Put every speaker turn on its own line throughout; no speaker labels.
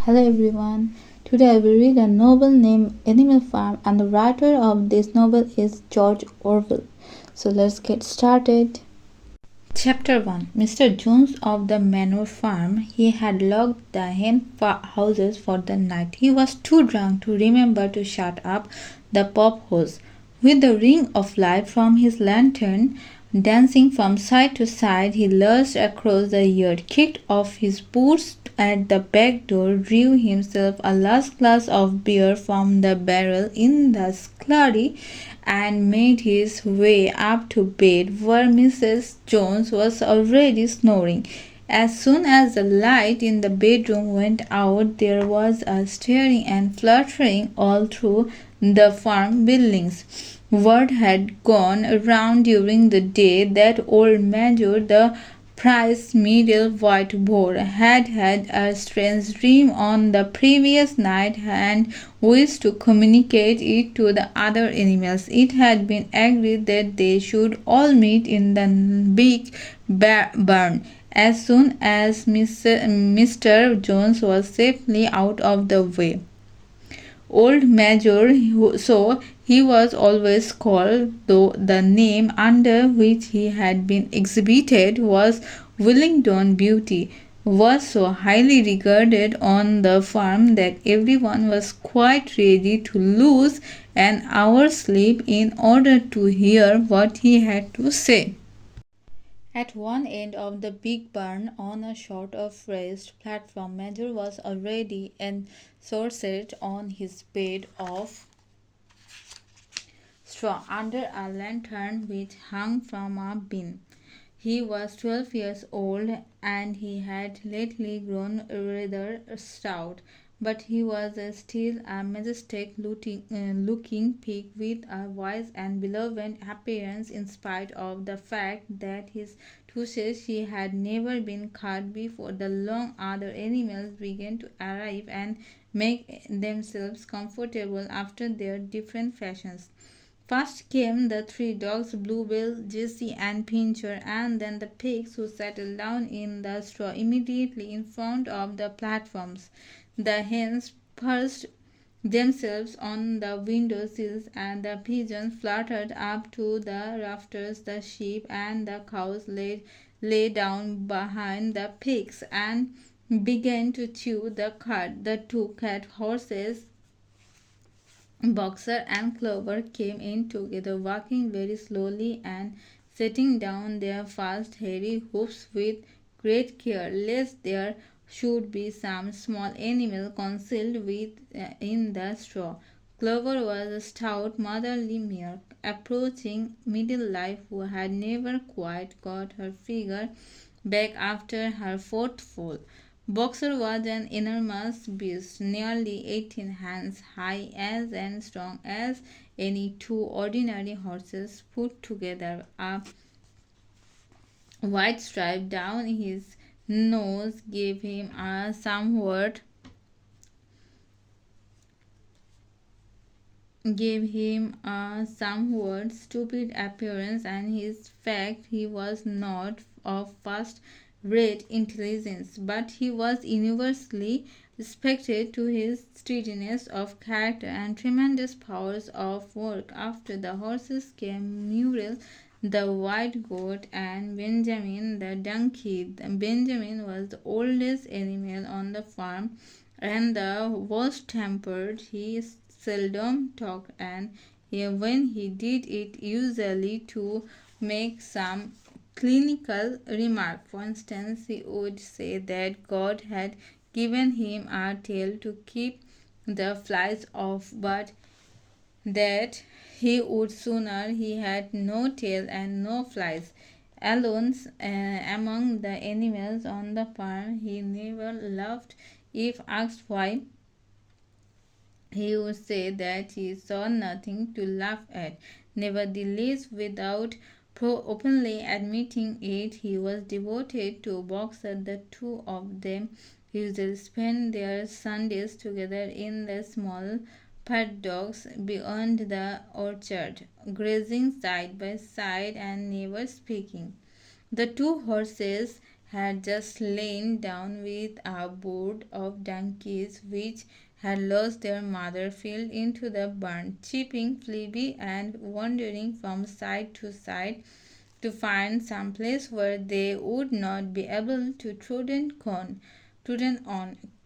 Hello everyone. Today I will read a novel named Animal Farm, and the writer of this novel is George Orwell. So let's get started. Chapter 1. Mr. Jones of the Manor Farm. He had locked the hen houses for the night. He was too drunk to remember to shut up the pop hose. With the ring of light from his lantern dancing from side to side, he lurched across the yard, kicked off his boots at the back door, drew himself a last glass of beer from the barrel in the scullery, and made his way up to bed, where Mrs. Jones was already snoring. As soon as the light in the bedroom went out, there was a stirring and fluttering all through the farm buildings. Word had gone around during the day that old Major, the Price middle white boar, had had a strange dream on the previous night and wished to communicate it to the other animals. It had been agreed that they should all meet in the big barn as soon as Mr. Jones was safely out of the way. Old Major, so he was always called, though the name under which he had been exhibited was Willingdon Beauty, was so highly regarded on the farm that everyone was quite ready to lose an hour's sleep in order to hear what he had to say. At one end of the big barn, on a sort of raised platform, Major was already ensconced on his bed of straw under a lantern which hung from a beam. He was 12 years old, and he had lately grown rather stout, but he was still a majestic looking pig with a wise and benevolent appearance, in spite of the fact that his tushes he had never been cut before the long other animals began to arrive and make themselves comfortable after their different fashions. First came the three dogs, Bluebell, Jessie, and Pincher, and then the pigs, who settled down in the straw immediately in front of the platforms. The hens perched themselves on the window sills, and the pigeons fluttered up to the rafters. The sheep and the cows lay down behind the pigs and began to chew the cud. The two cat horses, Boxer and Clover, came in together, walking very slowly and setting down their fast, hairy hoofs with great care, lest there should be some small animal concealed in the straw. Clover was a stout, motherly mare, approaching middle life, who had never quite got her figure back after her fourth foal. Boxer was an enormous beast, nearly 18 hands high, and strong as any two ordinary horses put together. A white stripe down his nose gave him a somewhat stupid appearance, and his fact he was not of first-rate intelligence, but he was universally respected to his steadiness of character and tremendous powers of work. After the horses came Muriel, the white goat, and Benjamin the donkey. Benjamin was the oldest animal on the farm and the worst-tempered. He seldom talked, and when he did, it usually to make some clinical remark. For instance, he would say that God had given him a tail to keep the flies off, but that he would sooner he had no tail and no flies. Alone among the animals on the farm, he never laughed. If asked why, he would say that he saw nothing to laugh at. Nevertheless, without openly admitting it, he was devoted to Boxer. The two of them usually spent their Sundays together in the small paddocks beyond the orchard, grazing side by side and never speaking. The two horses had just lain down with a brood of donkeys which had lost their mother, fell into the burn, chipping, flabby, and wandering from side to side to find some place where they would not be able to trodden on.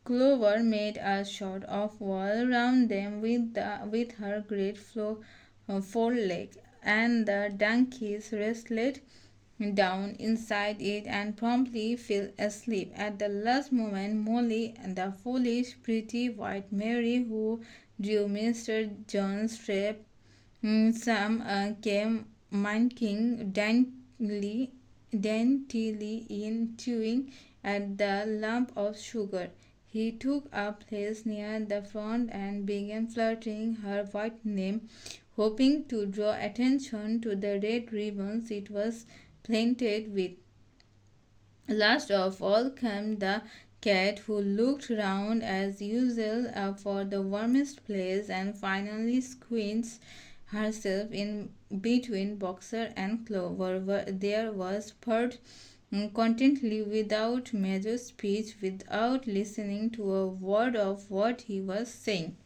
Clover made a sort of wall round them with her great foreleg, and the donkeys wrestled down inside it and promptly fell asleep. At the last moment, Molly, the foolish, pretty white Mary who drew Mr. John's trap, came minking daintily in, chewing at the lump of sugar. He took a place near the front and began flirting her white name, hoping to draw attention to the red ribbons it was planted with. Last of all came the cat, who looked round as usual for the warmest place and finally squeezed herself in between Boxer and Clover. There was purred contentedly without major speech, without listening to a word of what he was saying.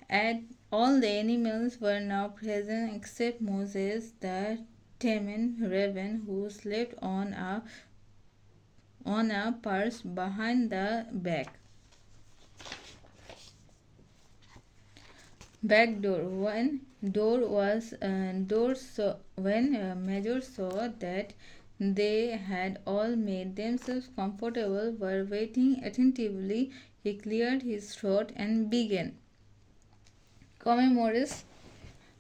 And all the animals were now present except Moses, the tame raven, who slept on a perch behind the back door. When Major saw that they had all made themselves comfortable, were waiting attentively, he cleared his throat and began. Commemorous,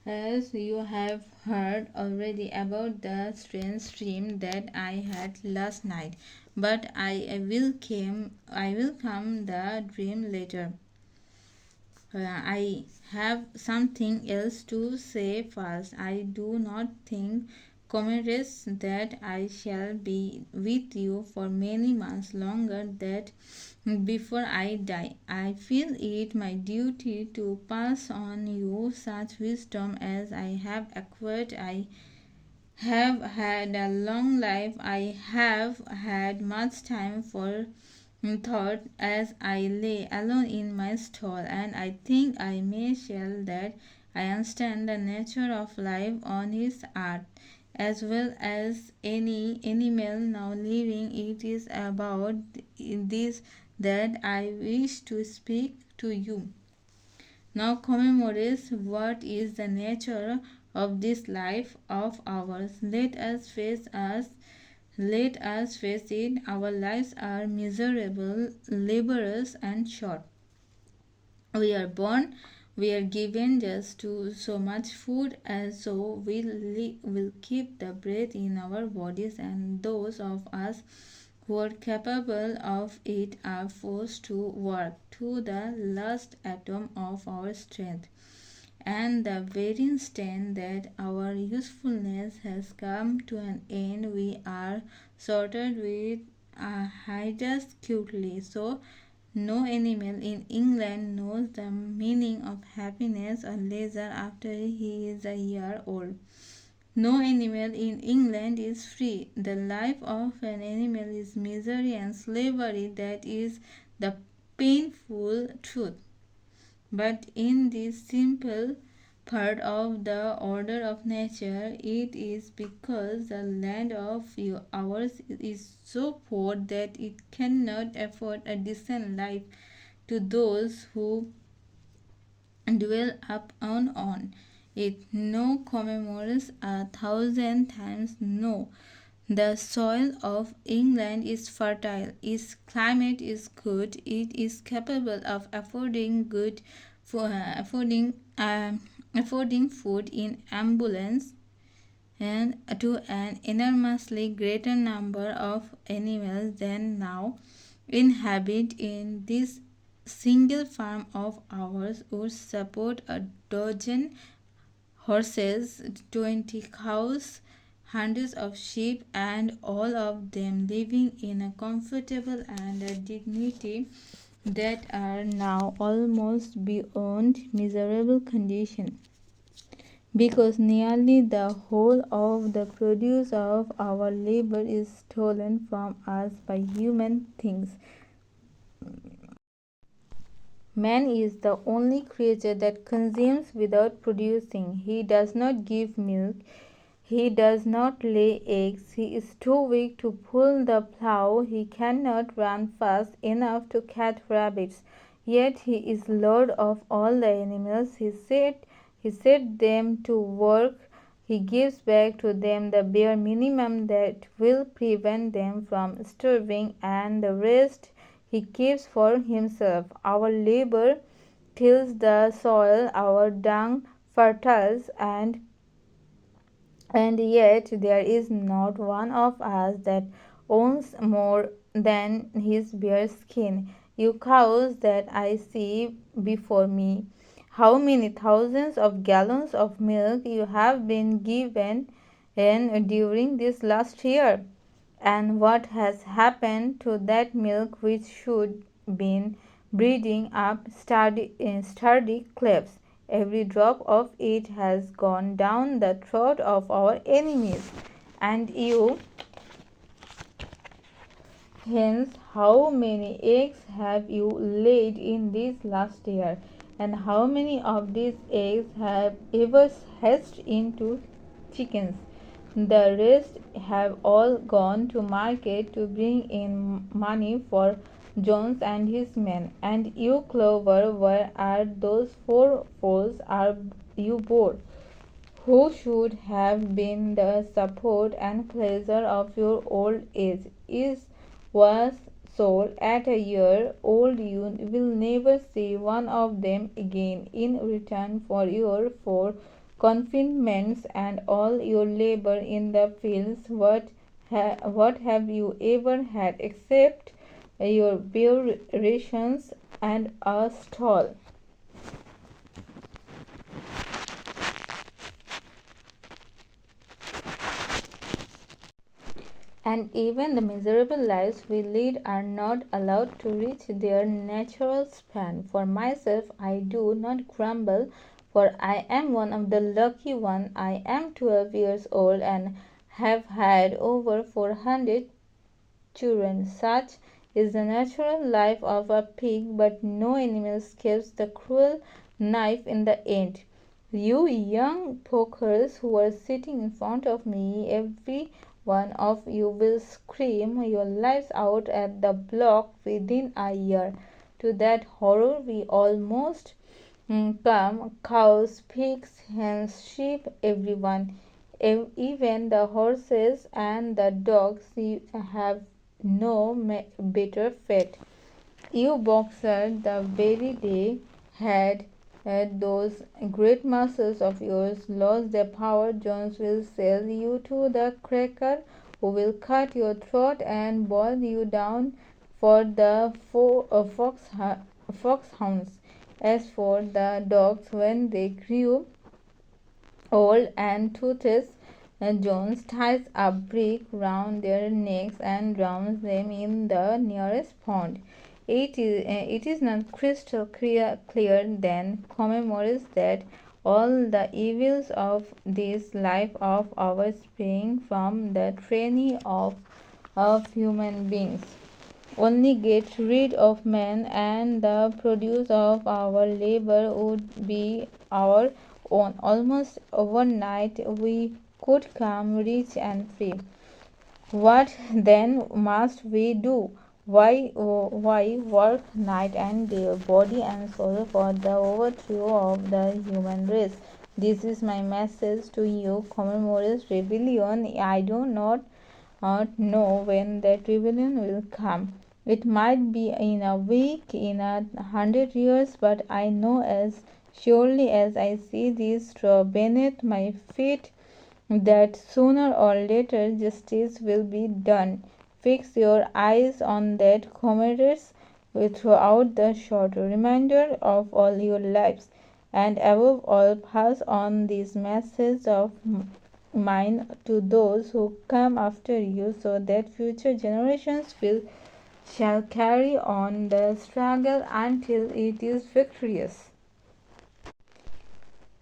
as you have heard already about the strange dream that I had last night, but I will come the dream later. I have something else to say first. I do not think, comrades, that I shall be with you for many months longer that before I die. I feel it my duty to pass on you such wisdom as I have acquired. I have had a long life. I have had much time for thought as I lay alone in my stall, and I think I may shall that I understand the nature of life on this earth as well as any animal now living. It is about this that I wish to speak to you. Now commemorates what is the nature of this life of ours. Let us face it, our lives are miserable, laborious, and short. We are born, we are given just to so much food, and so will keep the breath in our bodies, and those of us who are capable of it are forced to work to the last atom of our strength. And the very instant that our usefulness has come to an end, we are sorted with hideous cutely. So no animal in England knows the meaning of happiness or leisure after he is a year old. No animal in England is free. The life of an animal is misery and slavery. That is the painful truth. But in this simple part of the order of nature, it is because the land of ours is so poor that it cannot afford a decent life to those who dwell up on it. No commemorates 1,000 times no. The soil of England is fertile, its climate is good, it is capable of affording food in abundance and to an enormously greater number of animals than now inhabit in this single farm of ours would support a dozen horses, 20 cows, hundreds of sheep, and all of them living in a comfortable and a dignity that are now almost beyond miserable condition. because nearly the whole of the produce of our labor is stolen from us by human things. Man is the only creature that consumes without producing. He does not give milk. He does not lay eggs. He is too weak to pull the plough. He cannot run fast enough to catch rabbits. Yet he is lord of all the animals. He set them to work. He gives back to them the bare minimum that will prevent them from starving, and the rest he keeps for himself. Our labor tills the soil, our dung fertiles, and yet there is not one of us that owns more than his bare skin. You cows that I see before me, how many thousands of gallons of milk you have been given during this last year? And what has happened to that milk which should been breeding up sturdy calves? Every drop of it has gone down the throat of our enemies. And you, hence, how many eggs have you laid in this last year? And how many of these eggs have ever hatched into chickens? The rest have all gone to market to bring in money for Jones and his men. And you, Clover, where are those 4 foals are you bore, who should have been the support and pleasure of your old age, was sold at a year old? You will never see one of them again. In return for your 4 confinements and all your labor in the fields, what have you ever had except your bare rations and a stall? And even the miserable lives we lead are not allowed to reach their natural span. For myself, I do not grumble, for I am one of the lucky ones. I am 12 years old and have had over 400 children. Such is the natural life of a pig, but no animal escapes the cruel knife in the end. You young pokers who are sitting in front of me, every one of you will scream your lives out at the block within a year. To that horror we almost come: cows, pigs, hens, sheep, everyone. Even the horses and the dogs have no better fate. You boxer, the very day had those great muscles of yours lost their power, Jones will sell you to the cracker who will cut your throat and boil you down for the foxhounds. As for the dogs, when they grew old and toothless, Jones ties a brick round their necks and drowns them in the nearest pond. It is not crystal clear then, commemorates, that all the evils of this life of ours spring from the tyranny of human beings. Only get rid of man, and the produce of our labor would be our own. Almost overnight we could come rich and free. What then must we do? Why work night and day, body and soul, for the overthrow of the human race? This is my message to you, commemorates rebellion. I do not know when that rebellion will come. It might be in a week, in 100 years, but I know as surely as I see this straw beneath my feet that sooner or later justice will be done. Fix your eyes on that, comrades, throughout the short remainder of all your lives, and above all, pass on this message of mine to those who come after you, so that future generations shall carry on the struggle until it is victorious.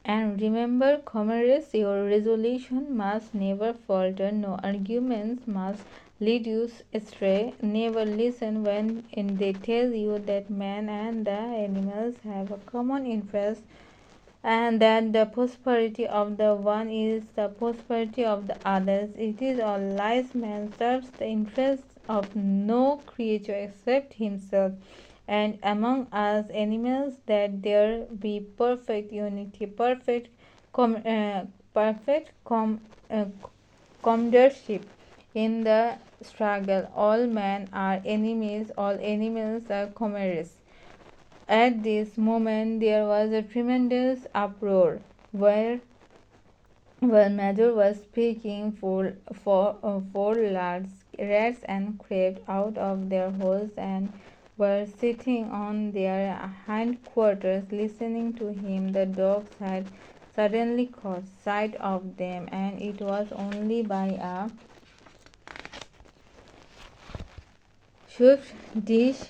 And remember, comrades, your resolution must never falter. No arguments must lead you astray. Never listen when they tell you that man and the animals have a common interest, and that the prosperity of the one is the prosperity of the others. It is all lies. Man serves the interests of no creature except himself, and among us animals that there be perfect unity, com- uh, perfect comradeship in the struggle. All men are enemies, all animals are comrades. At this moment there was a tremendous uproar where Major was speaking four large rats and crept out of their holes and were sitting on their hindquarters listening to him. The dogs had suddenly caught sight of them, and it was only by a swift dish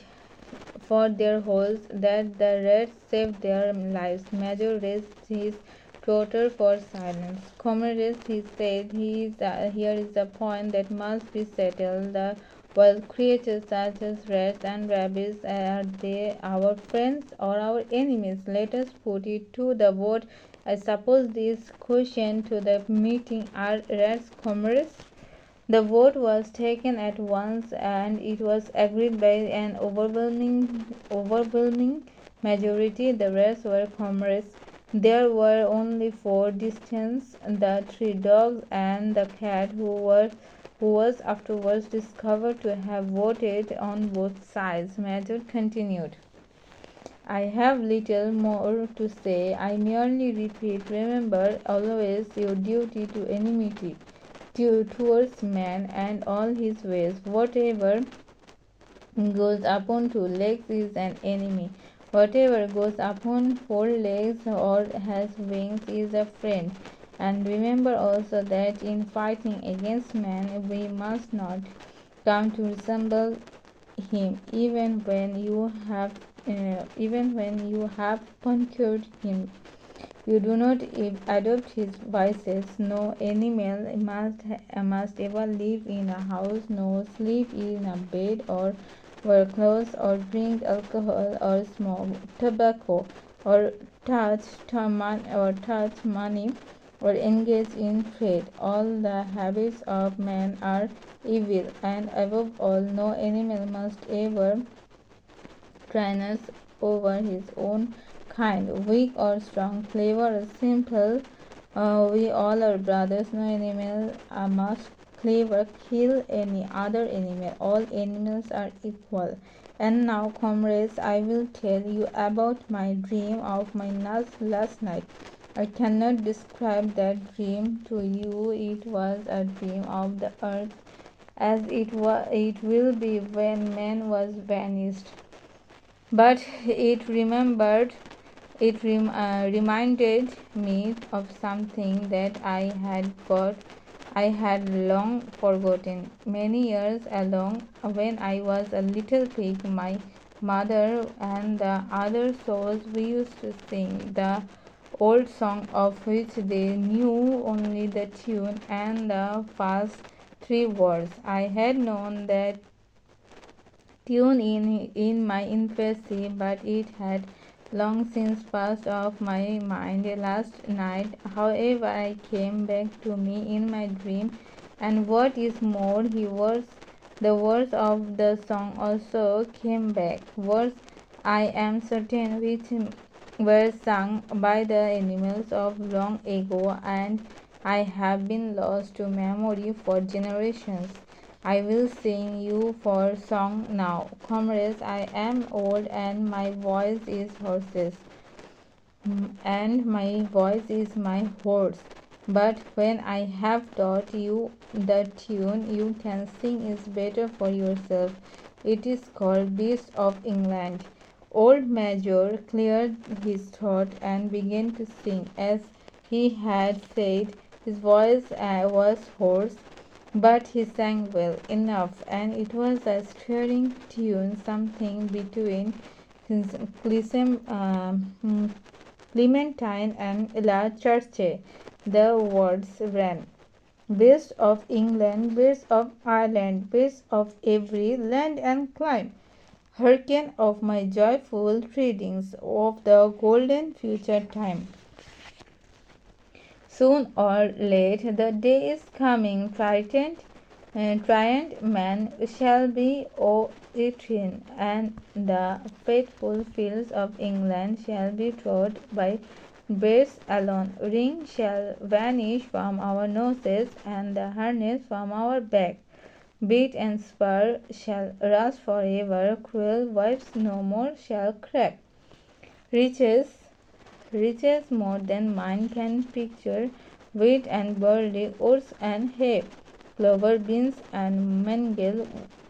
for their holes that the rats saved their lives. Major raised his trotter for silence. Comrades, he said, here is a point that must be settled. The wild creatures such as rats and rabbits, are they our friends or our enemies? Let us put it to the vote. I suppose this question to the meeting: are rats comrades? The vote was taken at once, and it was agreed by an overwhelming majority. The rest were comrades. There were only four dissenters: the three dogs and the cat, who was afterwards discovered to have voted on both sides. Major continued. I have little more to say. I merely repeat, remember always your duty to enmity towards man and all his ways. Whatever goes upon two legs is an enemy. Whatever goes upon four legs or has wings is a friend. And remember also that in fighting against man, we must not come to resemble him, even when you have conquered him. You do not adopt his vices. No animal must ever live in a house, no sleep in a bed, or wear clothes, or drink alcohol, or smoke tobacco, or touch money, or engage in trade. All the habits of man are evil, and above all, no animal must ever tyrannous over his own kind, weak or strong, clever or simple. We all are brothers. No animal must clever kill any other animal. All animals are equal. And now, comrades, I will tell you about my dream of my last night. I cannot describe that dream to you. It was a dream of the earth as it will be when man was vanished. But reminded me of something that I had long forgotten. Many years along, when I was a little pig, my mother and the other souls, we used to sing the old song of which they knew only the tune and the first three words. I had known that tune in my infancy, but it had long since passed off my mind. Last night, however, I came back to me in my dream, and what is more, the words of the song also came back. Words, I am certain, which were sung by the animals of long ago, and I have been lost to memory for generations. I will sing you for song now. Comrades, I am old and my voice is horses, and my voice is my horse. But when I have taught you the tune you can sing is better for yourself. It is called Beast of England. Old Major cleared his throat and began to sing. As he had said, his voice was hoarse, but he sang well enough, and it was a stirring tune, something between his Clementine and La Churche. The words ran. Best of England, best of Ireland, best of every land and clime. Hearken of my joyful tidings of the golden future time. Soon or late the day is coming, triumphant man shall be o'erthrown, and the faithful fields of England shall be trod by bears alone. Ring shall vanish from our noses, and the harness from our back. Bit and spur shall rust forever, cruel whips no more shall crack. Riches Riches more than mind can picture, wheat and barley, oats and hay, clover, beans and mangel,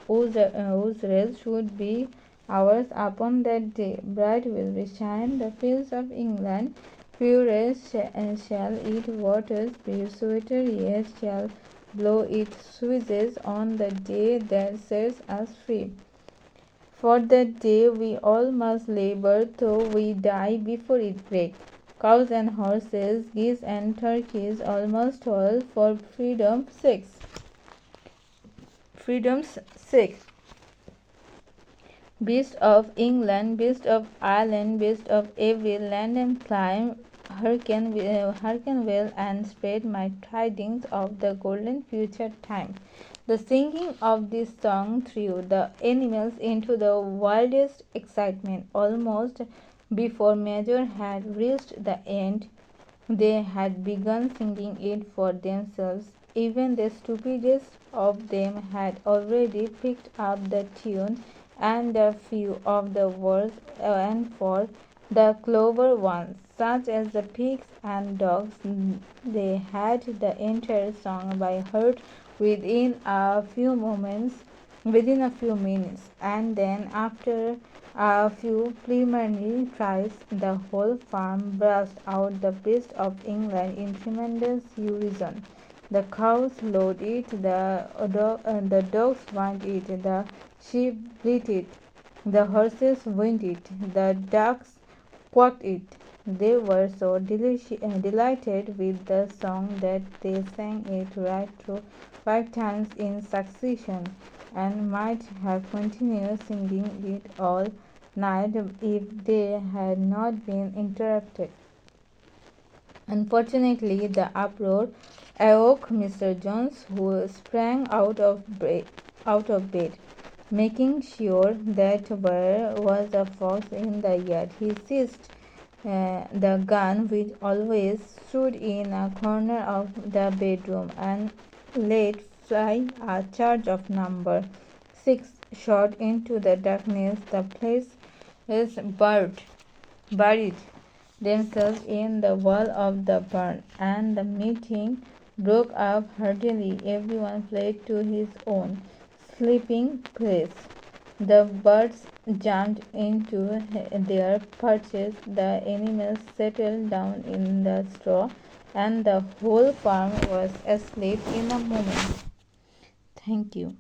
oozres should be ours upon that day. Bright will be shine the fields of England, purer shall its waters be, sweeter yet shall blow its sweetness on the day that sets us free. For that day we all must labor, though we die before it break. Cows and horses, geese and turkeys all must toil for freedom's sake. Beast of England, beast of Ireland, beast of every land and clime, hearken well and spread my tidings of the golden future time. The singing of this song threw the animals into the wildest excitement. Almost before Major had reached the end, they had begun singing it for themselves. Even the stupidest of them had already picked up the tune and a few of the words, and for the clever ones, such as the pigs and dogs, they had the entire song by heart within a few minutes, and then after a few preliminary tries, the whole farm burst out the best of England in tremendous unison. The cows lowed it, the dogs whined it, the sheep bleated, the horses whined it, the ducks quacked it. They were so delighted with the song that they sang it right through 5 times in succession, and might have continued singing it all night if they had not been interrupted. Unfortunately, the uproar awoke Mr. Jones, who sprang out of bed, making sure that there was a fox in the yard. He seized the gun which always stood in a corner of the bedroom and let fly a charge of number 6 shot into the darkness. The place is buried themselves in the wall of the barn, and the meeting broke up hurriedly. Everyone fled to his own sleeping place. The birds jumped into their perches, the animals settled down in the straw, and the whole farm was asleep in a moment. Thank you.